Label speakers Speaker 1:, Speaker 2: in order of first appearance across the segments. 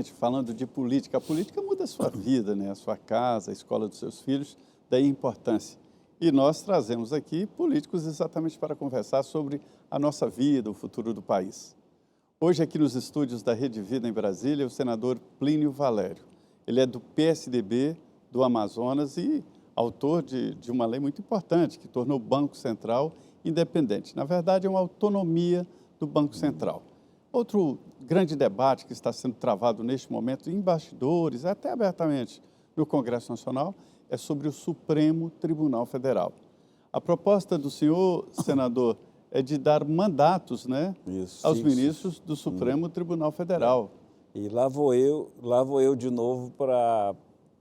Speaker 1: Falando de política, a política muda a sua vida, né? A sua casa, a escola dos seus filhos, daí a importância. E nós trazemos aqui políticos exatamente para conversar sobre a nossa vida, o futuro do país. Hoje, aqui nos estúdios da Rede Vida em Brasília, o senador Plínio Valério. Ele é do PSDB do Amazonas e autor de uma lei muito importante que tornou o Banco Central independente. Na verdade, é uma autonomia do Banco Central. Outro grande debate que está sendo travado neste momento em bastidores, até abertamente no Congresso Nacional, é sobre o Supremo Tribunal Federal. A proposta do senhor, senador, é de dar mandatos, né, aos ministros do Supremo Tribunal Federal.
Speaker 2: E lá vou eu de novo para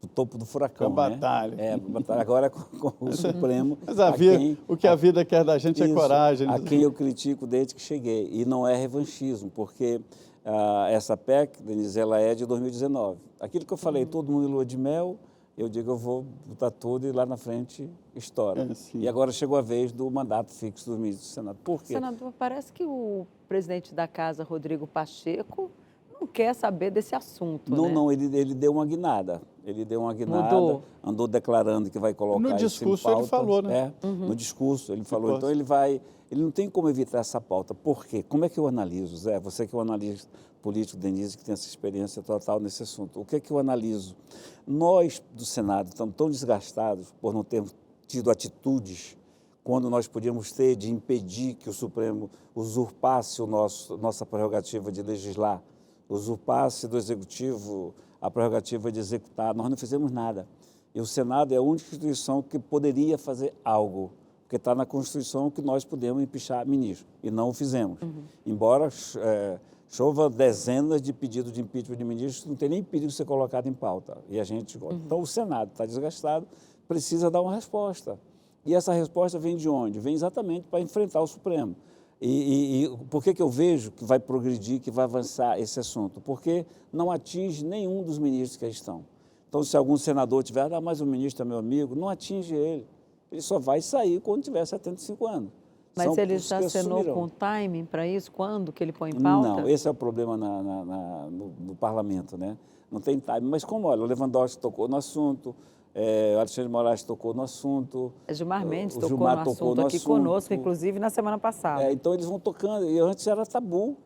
Speaker 2: o topo do furacão,
Speaker 1: a batalha.
Speaker 2: Batalha agora com o Supremo.
Speaker 1: Mas o que a vida quer da gente é coragem.
Speaker 2: A quem eu critico desde que cheguei. E não é revanchismo, porque essa PEC, Denise, ela é de 2019. Aquilo que eu falei, todo mundo em lua de mel, eu digo, eu vou botar tudo e lá na frente estoura. E agora chegou a vez do mandato fixo dos ministros do Senado. Por quê?
Speaker 3: Senador, parece que o presidente da Casa, Rodrigo Pacheco, não quer saber desse assunto,
Speaker 2: Não,
Speaker 3: né?
Speaker 2: não, ele deu uma guinada. Ele deu uma guinada, andou declarando que vai colocar isso em pauta.
Speaker 1: No discurso ele falou, né?
Speaker 2: No discurso ele falou. Então ele não tem como evitar essa pauta. Por quê? Como é que eu analiso, Zé? Você que é um analista político, Denise, que tem essa experiência total nesse assunto. O que é que eu analiso? Nós, do Senado, estamos tão desgastados por não termos tido atitudes quando nós podíamos ter de impedir que o Supremo usurpasse nossa prerrogativa de legislar, usurpasse do Executivo a prerrogativa de executar. Nós não fizemos nada. E o Senado é a única instituição que poderia fazer algo, porque está na Constituição que nós podemos empichar ministro, e não o fizemos. Embora chova dezenas de pedidos de impeachment de ministros, não tem nem perigo de ser colocado em pauta. E a gente... Então, o Senado está desgastado, precisa dar uma resposta. E essa resposta vem de onde? Vem exatamente para enfrentar o Supremo. E por que eu vejo que vai progredir, que vai avançar esse assunto? Porque não atinge nenhum dos ministros que aí estão. Então, se algum senador tiver, mas o ministro é meu amigo, não atinge ele. Ele só vai sair quando tiver 75 anos.
Speaker 3: Mas ele já assinou com timing para isso? Quando que ele põe em pauta?
Speaker 2: Não, esse é o problema no parlamento, né? Não tem timing. Mas como, olha, o Lewandowski tocou no assunto, o Alexandre de Moraes tocou no assunto.
Speaker 3: Gilmar Mendes tocou no assunto aqui conosco, inclusive na semana passada.
Speaker 2: Então eles vão tocando, e antes era tabu.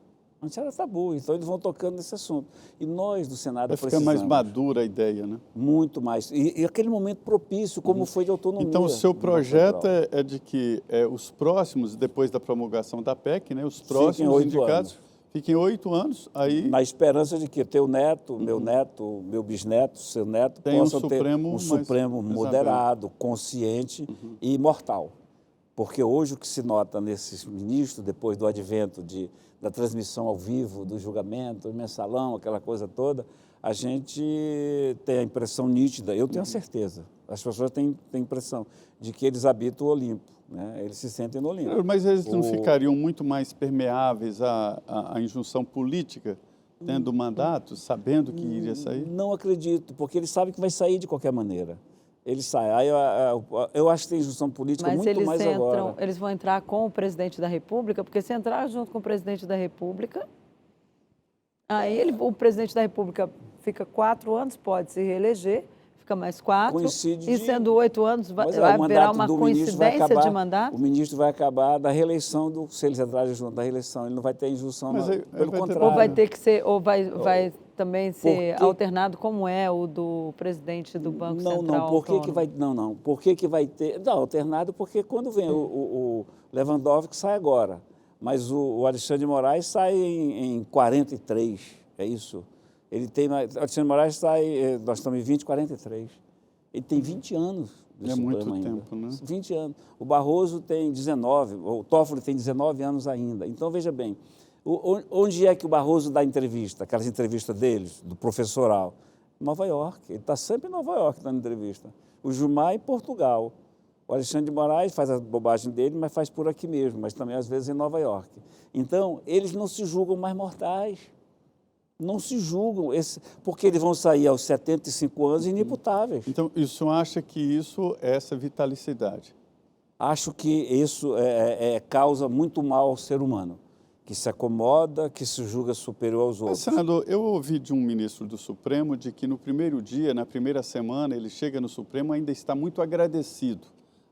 Speaker 2: Então eles vão tocando nesse assunto. E nós do Senado precisamos...
Speaker 1: Fica mais madura a ideia, né?
Speaker 2: Muito mais. E aquele momento propício, como foi de autonomia.
Speaker 1: Então o seu projeto é de que os próximos, depois da promulgação da PEC, né, os próximos indicados fiquem 8 anos, aí...
Speaker 2: Na esperança de que teu neto, meu bisneto, seu neto, possam ter um Supremo moderado, consciente e imortal. Porque hoje o que se nota nesses ministros, depois do advento da transmissão ao vivo, do julgamento, do mensalão, aquela coisa toda, a gente tem a impressão nítida, eu tenho a certeza, as pessoas têm a impressão de que eles habitam o Olimpo, né? Eles se sentem no Olimpo.
Speaker 1: Mas eles não ficariam muito mais permeáveis à injunção política, tendo mandato, sabendo que iria sair?
Speaker 2: Não acredito, porque eles sabem que vai sair de qualquer maneira. Eles saem. Eu acho que tem injunção política muito mais agora.
Speaker 3: Mas eles vão entrar com o presidente da República, porque se entrar junto com o presidente da República, aí o presidente da República fica 4 anos, pode se reeleger, fica mais 4, e sendo 8 anos, vai virar uma coincidência de mandato?
Speaker 2: O ministro vai acabar da reeleição, se eles entrarem junto da reeleição, ele não vai ter injunção, não. Pelo contrário.
Speaker 3: Ou vai ter que ser, ou vai também ser alternado, como é o do presidente do Banco Central?
Speaker 2: Não, por que vai ter? Não, alternado porque quando vem o Lewandowski sai agora, mas o Alexandre de Moraes sai em 43, é isso? O Alexandre de Moraes sai, nós estamos em 20, 43. Ele tem 20 anos.
Speaker 1: É muito tempo, né?
Speaker 2: 20 anos. O Barroso tem 19, o Toffoli tem 19 anos ainda. Então, veja bem, onde é que o Barroso dá entrevista? Aquelas entrevistas deles, do professoral? Nova York. Ele está sempre em Nova York dando entrevista. O Gilmar em Portugal. O Alexandre de Moraes faz a bobagem dele, mas faz por aqui mesmo, mas também às vezes em Nova York. Então, eles não se julgam mais mortais. Não se julgam, porque eles vão sair aos 75 anos inimputáveis.
Speaker 1: Então, o senhor acha que isso é essa vitalicidade?
Speaker 2: Acho que isso causa muito mal ao ser humano. que se acomoda, que se julga superior aos outros.
Speaker 1: Senador, eu ouvi de um ministro do Supremo de que no primeiro dia, na primeira semana, ele chega no Supremo ainda está muito agradecido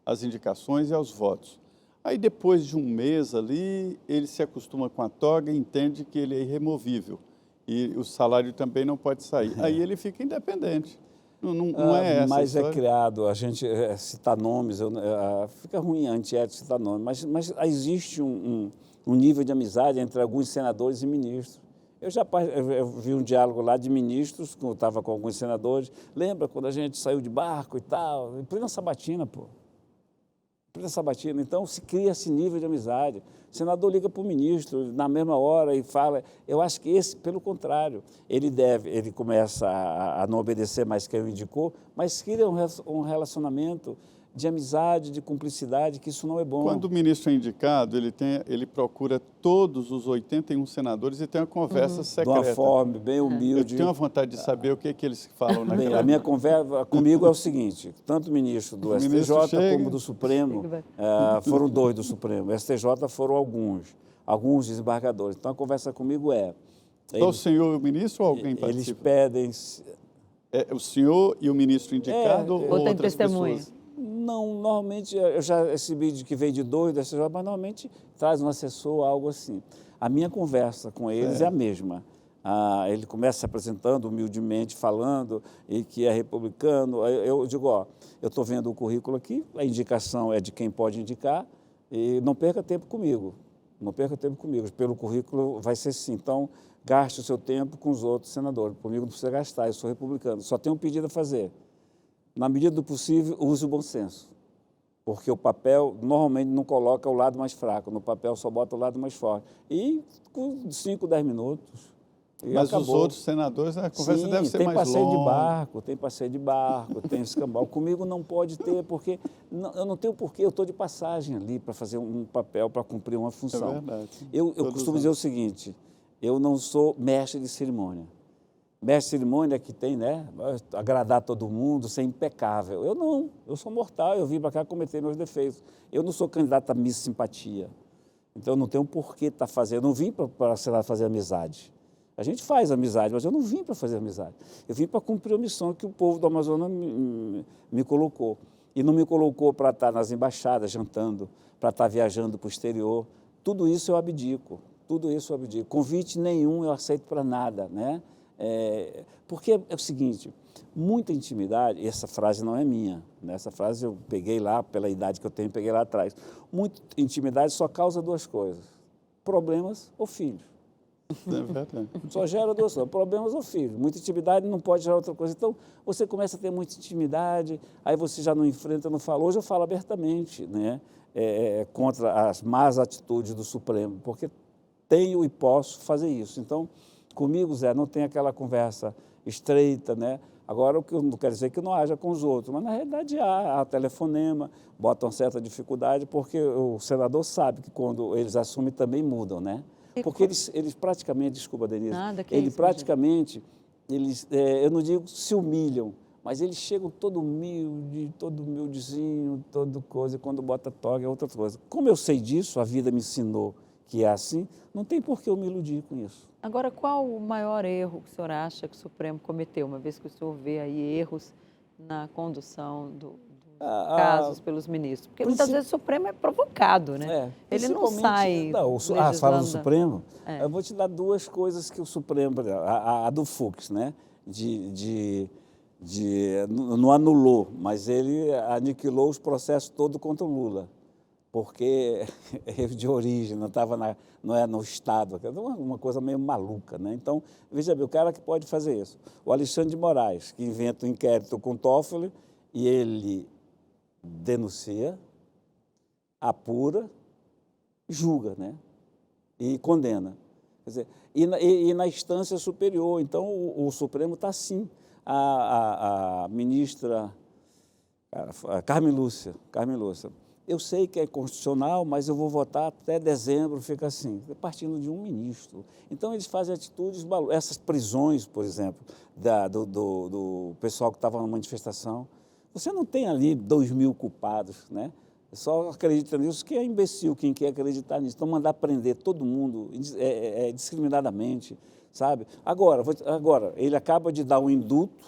Speaker 1: às indicações e aos votos. Aí depois de um mês ali, ele se acostuma com a toga e entende que ele é irremovível e o salário também não pode sair. Aí ele fica independente. Não é essa
Speaker 2: mas
Speaker 1: história?
Speaker 2: é criado, a gente citar nomes, fica ruim, antiético citar nomes, mas existe um nível de amizade entre alguns senadores e ministros. Eu vi um diálogo lá de ministros, quando eu estava com alguns senadores. Lembra quando a gente saiu de barco e tal? Em plena sabatina, pô. Plena sabatina. Então, se cria esse nível de amizade. O senador liga para o ministro na mesma hora e fala. Eu acho que esse, pelo contrário, ele começa a não obedecer mais quem o indicou, mas cria um relacionamento de amizade, de cumplicidade, que isso não é bom.
Speaker 1: Quando o ministro é indicado, ele procura todos os 81 senadores e tem uma conversa secreta.
Speaker 2: De uma forma bem humilde.
Speaker 1: Eu tenho a vontade de saber o que eles falam naquela...
Speaker 2: Bem, a minha conversa comigo é o seguinte, tanto o ministro do STJ como do Supremo, foram 2 do Supremo, o STJ foram alguns desembargadores. Então, a conversa comigo é...
Speaker 1: o senhor e o ministro ou alguém participa?
Speaker 2: Eles pedem...
Speaker 1: o senhor e o ministro indicado ou
Speaker 3: tem
Speaker 1: outras
Speaker 3: testemunha?
Speaker 1: pessoas?
Speaker 2: Não, normalmente, eu já recebi de que veio de 2 da STJ, mas normalmente traz um assessor, algo assim. A minha conversa com eles é a mesma. Ele começa se apresentando humildemente, falando e que é republicano. Eu digo, eu estou vendo o currículo aqui, a indicação é de quem pode indicar e não perca tempo comigo. Não perca tempo comigo. Pelo currículo vai ser sim. Então, gaste o seu tempo com os outros senadores. Comigo não precisa gastar, eu sou republicano. Só tenho um pedido a fazer. Na medida do possível, use o bom senso, porque o papel normalmente não coloca o lado mais fraco, no papel só bota o lado mais forte. E com 5, 10 minutos,
Speaker 1: Mas
Speaker 2: acabou.
Speaker 1: Os outros senadores, a conversa
Speaker 2: Sim,
Speaker 1: deve ser
Speaker 2: tem
Speaker 1: mais
Speaker 2: passeio
Speaker 1: longa.
Speaker 2: de barco, tem passeio de barco, tem escambau. Comigo não pode ter, porque eu não tenho porquê, eu estou de passagem ali para fazer um papel, para cumprir uma função.
Speaker 1: É verdade.
Speaker 2: Eu costumo dizer o seguinte, eu não sou mestre de cerimônia. Mestre de cerimônia que tem, né, agradar todo mundo, ser impecável. Eu não, eu sou mortal, eu vim para cá cometer meus defeitos. Eu não sou candidato a Miss Simpatia. Então, eu não tenho porquê estar fazendo, eu não vim para, sei lá, fazer amizade. A gente faz amizade, mas eu não vim para fazer amizade. Eu vim para cumprir a missão que o povo do Amazonas me colocou. E não me colocou para estar nas embaixadas jantando, para estar viajando para o exterior. Tudo isso eu abdico, tudo isso eu abdico. Convite nenhum eu aceito para nada, né? Porque é o seguinte, muita intimidade, e essa frase não é minha, né? Essa frase eu peguei lá, pela idade que eu tenho, peguei lá atrás. Muita intimidade só causa 2 coisas, problemas ou filhos.
Speaker 1: É verdade.
Speaker 2: Só gera 2 coisas, problemas ou filhos. Muita intimidade não pode gerar outra coisa. Então, você começa a ter muita intimidade, aí você já não enfrenta, não fala. Hoje eu falo abertamente, né? Contra as más atitudes do Supremo, porque tenho e posso fazer isso. Então, comigo, Zé, não tem aquela conversa estreita, né? Agora, o que eu não quero dizer é que não haja com os outros, mas na realidade há telefonema, bota uma certa dificuldade, porque o senador sabe que quando eles assumem também mudam, né? Porque eles praticamente, desculpa, Denise, eu não digo se humilham, mas eles chegam todo humilde, todo humildezinho, todo coisa, e quando bota toga é outra coisa. Como eu sei disso, a vida me ensinou que é assim, não tem por que eu me iludir com isso.
Speaker 3: Agora, qual o maior erro que o senhor acha que o Supremo cometeu, uma vez que o senhor vê aí erros na condução dos casos pelos ministros? Porque muitas vezes o Supremo é provocado, né? Ele não sai
Speaker 2: Você fala do Supremo? Eu vou te dar 2 coisas que o Supremo, a do Fux, né? Não anulou, mas ele aniquilou os processos todos contra o Lula. Porque erro de origem, não é no Estado, é uma coisa meio maluca, né? Então, veja bem, o cara que pode fazer isso. O Alexandre de Moraes, que inventa um inquérito com Toffoli e ele denuncia, apura, julga, né? E condena. Quer dizer, e na instância superior, então o Supremo está assim. A ministra Carmen Lúcia, eu sei que é constitucional, mas eu vou votar até dezembro, fica assim, partindo de um ministro. Então, eles fazem atitudes, essas prisões, por exemplo, do pessoal que estava na manifestação. Você não tem ali 2.000 culpados, né? Só acredita nisso quem é imbecil, quem quer acreditar nisso. Então, mandar prender todo mundo discriminadamente, sabe? Agora, ele acaba de dar um indulto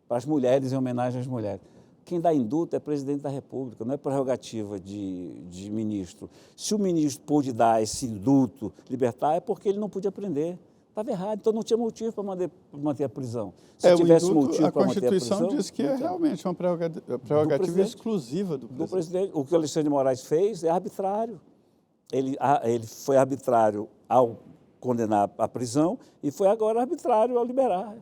Speaker 2: para as mulheres, em homenagem às mulheres. Quem dá indulto é o presidente da República, não é prerrogativa de ministro. Se o ministro pôde dar esse indulto, libertar, é porque ele não podia prender. Estava errado, então não tinha motivo para manter a prisão. Se tivesse motivo para manter a prisão...
Speaker 1: A Constituição diz que é realmente uma prerrogativa exclusiva do presidente.
Speaker 2: O que o Alexandre de Moraes fez é arbitrário. Ele foi arbitrário ao condenar a prisão e foi agora arbitrário ao liberar.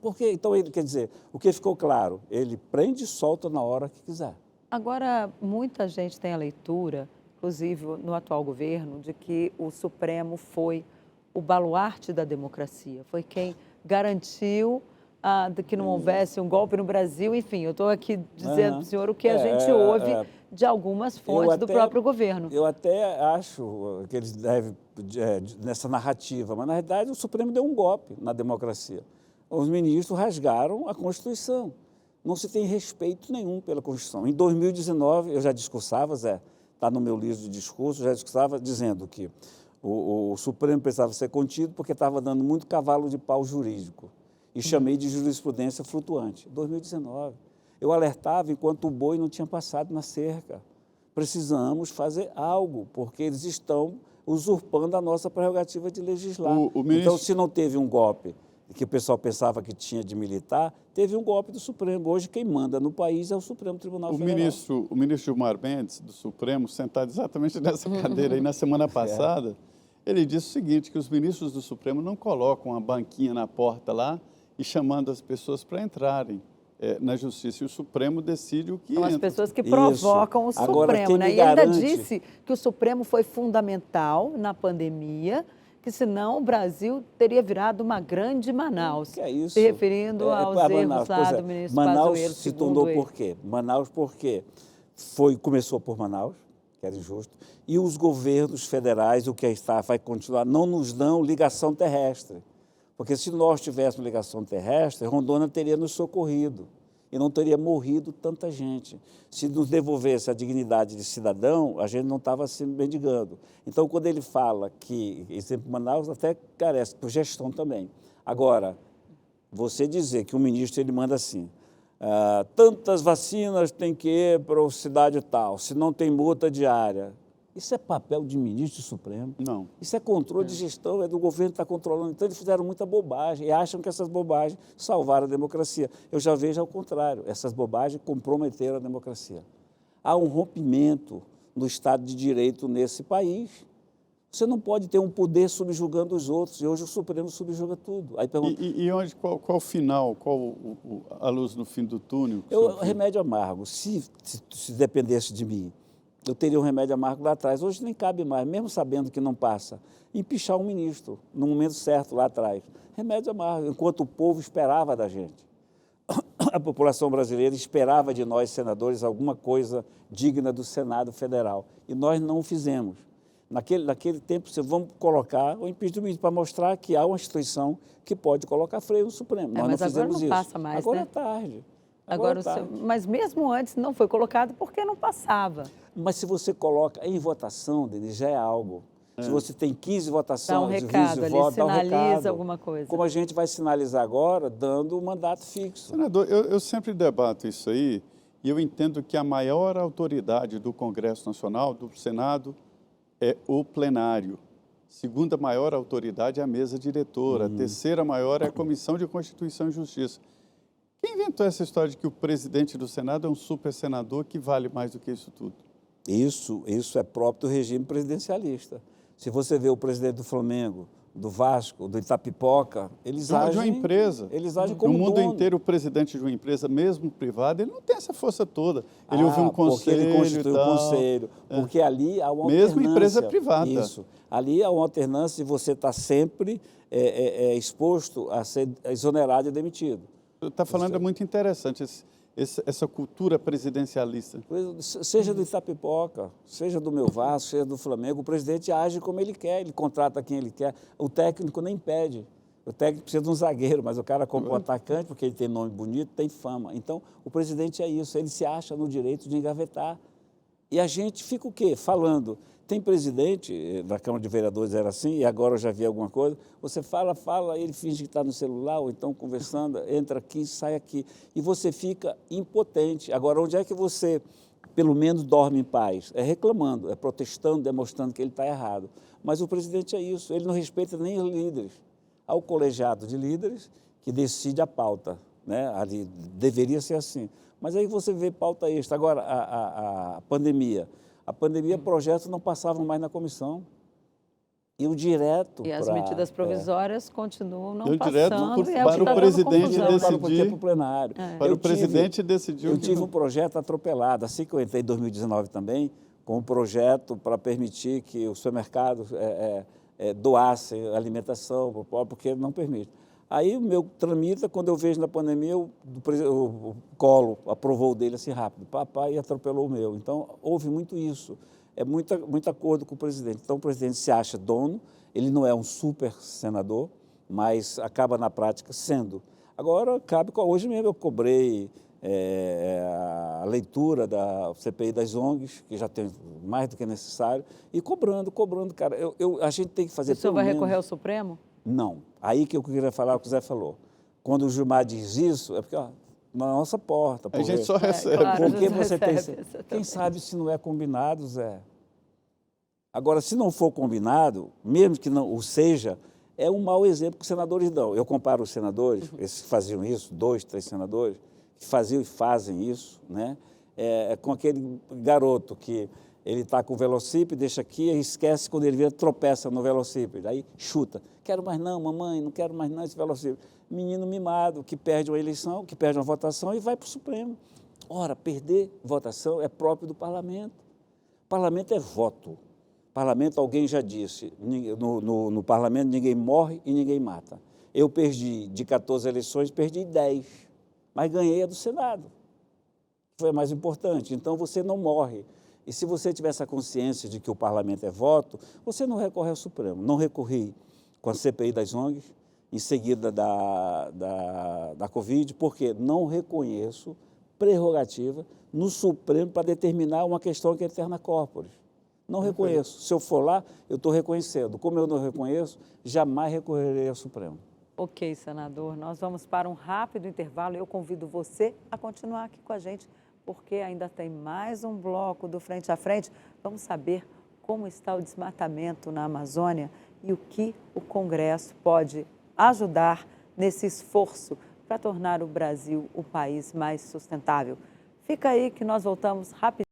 Speaker 2: Porque, então, ele quer dizer, o que ficou claro, ele prende e solta na hora que quiser.
Speaker 3: Agora, muita gente tem a leitura, inclusive no atual governo, de que o Supremo foi o baluarte da democracia, foi quem garantiu de que não houvesse um golpe no Brasil. Enfim, eu estou aqui dizendo para o senhor o que a gente ouve de algumas fontes do próprio governo.
Speaker 2: Eu até acho que eles devem, nessa narrativa, mas na verdade o Supremo deu um golpe na democracia. Os ministros rasgaram a Constituição. Não se tem respeito nenhum pela Constituição. Em 2019, eu já discursava, Zé, está no meu livro de discurso, já discursava dizendo que o Supremo precisava ser contido porque estava dando muito cavalo de pau jurídico. E chamei de jurisprudência flutuante. 2019. Eu alertava enquanto o boi não tinha passado na cerca. Precisamos fazer algo, porque eles estão usurpando a nossa prerrogativa de legislar. Então, se não teve um golpe que o pessoal pensava que tinha de militar, teve um golpe do Supremo. Hoje, quem manda no país é o Supremo Tribunal Federal.
Speaker 1: O ministro Gilmar Mendes, do Supremo, sentado exatamente nessa cadeira aí na semana passada, ele disse o seguinte, que os ministros do Supremo não colocam uma banquinha na porta lá e chamando as pessoas para entrarem na Justiça. E o Supremo decide o que
Speaker 3: São
Speaker 1: entra.
Speaker 3: as pessoas que provocam o Supremo, né? E ainda disse que o Supremo foi fundamental na pandemia, que senão o Brasil teria virado uma grande Manaus.
Speaker 2: Que é isso?
Speaker 3: Se referindo aos erros lá do ministro
Speaker 2: Manaus
Speaker 3: Pazuello,
Speaker 2: se tornou por quê? Manaus porque começou por Manaus, que era injusto, e os governos federais, o que está, vai continuar, não nos dão ligação terrestre. Porque se nós tivéssemos ligação terrestre, Rondônia teria nos socorrido e não teria morrido tanta gente. Se nos devolvesse a dignidade de cidadão, a gente não estava se mendigando. Então, quando ele fala que, exemplo, Manaus até carece, por gestão também. Agora, você dizer que o ministro ele manda assim, tantas vacinas tem que ir para a cidade tal, se não tem multa diária. Isso é papel de ministro Supremo?
Speaker 1: Não.
Speaker 2: Isso é controle de gestão, é do governo que está controlando. Então, eles fizeram muita bobagem e acham que essas bobagens salvaram a democracia. Eu já vejo ao contrário, essas bobagens comprometeram a democracia. Há um rompimento no Estado de Direito nesse país. Você não pode ter um poder subjugando os outros, e hoje o Supremo subjuga tudo. Aí pergunta,
Speaker 1: qual o final, qual a luz no fim do túnel?
Speaker 2: Remédio amargo. Se dependesse de mim, eu teria um remédio amargo lá atrás. Hoje nem cabe mais, mesmo sabendo que não passa. Empichar um ministro, no momento certo, lá atrás. Remédio amargo, enquanto o povo esperava da gente. A população brasileira esperava de nós, senadores, alguma coisa digna do Senado Federal. E nós não o fizemos. Naquele tempo, vamos colocar o impeachment para mostrar que há uma instituição que pode colocar freio no Supremo. Nós
Speaker 3: mas
Speaker 2: não fizemos
Speaker 3: agora não
Speaker 2: isso.
Speaker 3: passa mais,
Speaker 2: agora
Speaker 3: né?
Speaker 2: É tarde.
Speaker 3: Mas mesmo antes não foi colocado porque não passava.
Speaker 2: Mas se você coloca em votação, Denise, já é algo. Se você tem 15 votações,
Speaker 3: dá um recado ali, sinaliza alguma coisa.
Speaker 2: Como a gente vai sinalizar agora, dando um mandato fixo.
Speaker 1: Senador, eu sempre debato isso aí e eu entendo que a maior autoridade do Congresso Nacional, do Senado, é o plenário. Segunda maior autoridade é a mesa diretora. A terceira maior é a Comissão de Constituição e Justiça. Quem inventou essa história de que o presidente do Senado é um super senador que vale mais do que isso tudo?
Speaker 2: Isso é próprio do regime presidencialista. Se você vê o presidente do Flamengo, do Vasco, do Itapipoca, eles agem...
Speaker 1: De uma empresa.
Speaker 2: Eles agem como
Speaker 1: no mundo
Speaker 2: dono.
Speaker 1: inteiro, o presidente de uma empresa, mesmo privada, ele não tem essa força toda. Ele ouve um conselho
Speaker 2: porque ele constitui um conselho. Porque ali há uma alternância.
Speaker 1: Mesmo empresa privada.
Speaker 2: Isso. Ali há uma alternância de você estar sempre exposto a ser exonerado e demitido.
Speaker 1: Você está falando, é muito interessante essa cultura presidencialista.
Speaker 2: Seja do Itapipoca, seja do meu Vasco, seja do Flamengo, o presidente age como ele quer, ele contrata quem ele quer, o técnico nem pede. O técnico precisa de um zagueiro, mas o cara compra um atacante porque ele tem nome bonito, tem fama. Então, o presidente é isso, ele se acha no direito de engavetar. E a gente fica o quê? Falando. Tem presidente, da Câmara de Vereadores era assim, e agora eu já vi alguma coisa, você fala, ele finge que está no celular, ou então conversando, entra aqui, sai aqui, e você fica impotente. Agora, onde é que você, pelo menos, dorme em paz? É reclamando, é protestando, demonstrando que ele está errado. Mas o presidente é isso, ele não respeita nem os líderes. Há o colegiado de líderes que decide a pauta, né? Ali deveria ser assim. Mas aí você vê pauta extra. Agora, a pandemia. A pandemia, projetos não passavam mais na comissão. Iam direto.
Speaker 3: E as medidas provisórias continuam não passando.
Speaker 1: Direto para o presidente decidir.
Speaker 2: Para o plenário.
Speaker 1: Para o presidente decidir.
Speaker 2: Eu tive um projeto atropelado, assim que eu entrei em 2019 também, com um projeto para permitir que os supermercados doassem alimentação para o pobre, porque não permite. Aí o meu tramita, quando eu vejo na pandemia, o Collor aprovou o dele assim rápido, papai, e atropelou o meu. Então, houve muito isso. É muito acordo com o presidente. Então, o presidente se acha dono, ele não é um super senador, mas acaba na prática sendo. Agora, hoje mesmo eu cobrei a leitura da CPI das ONGs, que já tem mais do que necessário, e cobrando, cara. A gente tem que fazer...
Speaker 3: O senhor vai recorrer ao Supremo?
Speaker 2: Não. Aí que eu queria falar o que o Zé falou. Quando o Gilmar diz isso, é porque, na nossa porta.
Speaker 1: A gente só recebe.
Speaker 3: Claro,
Speaker 2: porque você
Speaker 3: recebe,
Speaker 2: pensa, quem sabe se não é combinado, Zé? Agora, se não for combinado, mesmo que não o seja, é um mau exemplo que os senadores dão. Eu comparo os senadores, esses que faziam isso, 2, 3 senadores, que faziam e fazem isso, né? Com aquele garoto que ele está com o velocípede, deixa aqui e esquece, quando ele vira, tropeça no velocípede, aí chuta. Quero mais não, mamãe, não quero mais não esse velocípede. Menino mimado, que perde uma eleição, que perde uma votação e vai para o Supremo. Ora, perder votação é próprio do parlamento. Parlamento é voto. Parlamento, alguém já disse, no parlamento ninguém morre e ninguém mata. Eu perdi, de 14 eleições, perdi 10, mas ganhei a do Senado. Foi a mais importante. Então, você não morre. E se você tiver essa consciência de que o parlamento é voto, você não recorre ao Supremo. Não recorri com a CPI das ONGs, em seguida da Covid, porque não reconheço prerrogativa no Supremo para determinar uma questão que é eterna corporis. Não reconheço. Se eu for lá, eu estou reconhecendo. Como eu não reconheço, jamais recorrerei ao Supremo.
Speaker 3: Ok, senador. Nós vamos para um rápido intervalo. Eu convido você a continuar aqui com a gente, porque ainda tem mais um bloco do Frente a Frente. Vamos saber como está o desmatamento na Amazônia e o que o Congresso pode ajudar nesse esforço para tornar o Brasil o país mais sustentável. Fica aí que nós voltamos rapidinho.